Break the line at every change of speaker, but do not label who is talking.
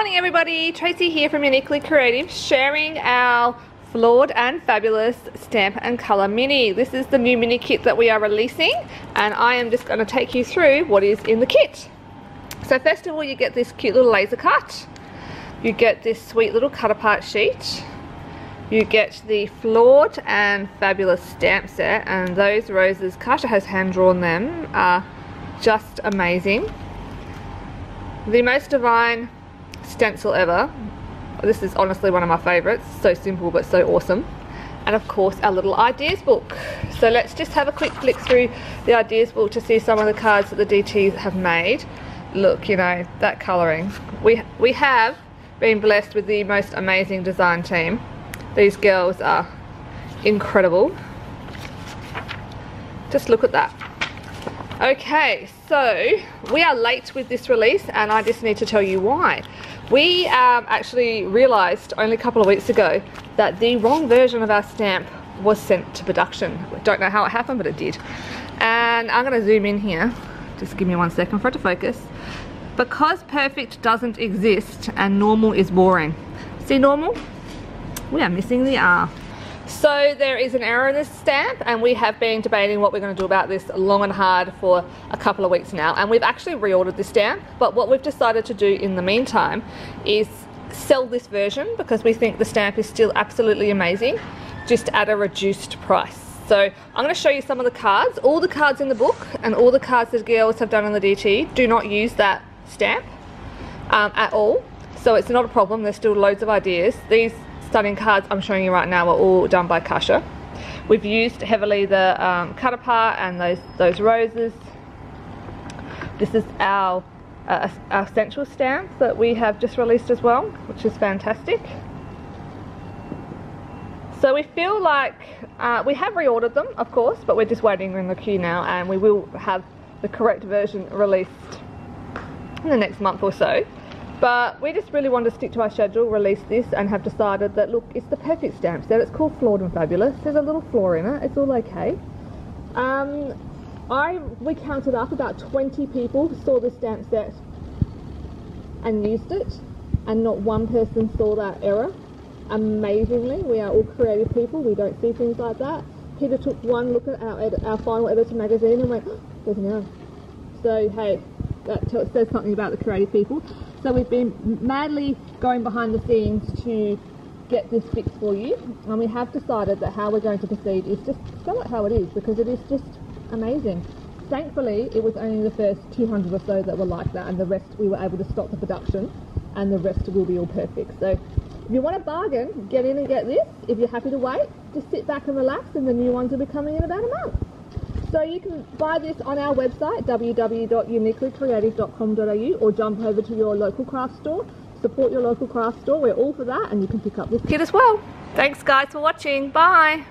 morning everybody, Tracy here from Uniquely Creative, sharing our Flawed and Fabulous Stamp and Colour Mini. This is the new mini kit that we are releasing, and I am just going to take you through what is in the kit. So first of all, you get this cute little laser cut, you get this sweet little cut apart sheet, you get the Flawed and Fabulous stamp set, and those roses, Kasha has hand drawn them, are just amazing. The most divine stencil ever. This is honestly one of my favorites. So simple but so awesome. And of course our little ideas book. So let's just have a quick flick through the ideas book to see some of the cards that the DTs have made. Look, you know, that colouring. We have been blessed with the most amazing design team. These girls are incredible. Just look at that. Okay, so we are late with this release, and I just need to tell you why. We actually realised only a couple of weeks ago that the wrong version of our stamp was sent to production. We don't know how it happened, but it did. And I'm going to zoom in here. Just give me 1 second for it to focus. Because perfect doesn't exist and normal is boring. See normal? We are missing the R. So there is an error in this stamp, and we have been debating what we're going to do about this long and hard for a couple of weeks now, and we've actually reordered this stamp. But what we've decided to do in the meantime is sell this version, because we think the stamp is still absolutely amazing, just at a reduced price. So I'm going to show you some of the cards. All the cards in the book and all the cards that girls have done on the DT do not use that stamp at all, so it's not a problem. There's still loads of ideas. These stunning cards I'm showing you right now are all done by Kasha. We've used heavily the cut apart and those roses. This is our essential stamp that we have just released as well, which is fantastic. So we feel like we have reordered them, of course, but we're just waiting in the queue now, and we will have the correct version released in the next month or so. But we just really want to stick to our schedule, release this, and have decided that, look, it's the perfect stamp set. It's called Flawed and Fabulous. There's a little flaw in it. It's all okay. We counted up about 20 people saw the stamp set and used it, and not one person saw that error. Amazingly, we are all creative people. We don't see things like that. Peter took one look at our final editor magazine and went, oh, there's an error. So, hey, that says something about the creative people. So we've been madly going behind the scenes to get this fixed for you, and we have decided that how we're going to proceed is just sell it how it is, because it is just amazing. Thankfully, it was only the first 200 or so that were like that, and the rest we were able to stop the production, and the rest will be all perfect. So if you want a bargain, get in and get this. If you're happy to wait, just sit back and relax, and the new ones will be coming in about a month. So you can buy this on our website, www.uniquelycreative.com.au, or jump over to your local craft store. Support your local craft store. We're all for that, and you can pick up this kit as well. Thanks guys for watching. Bye.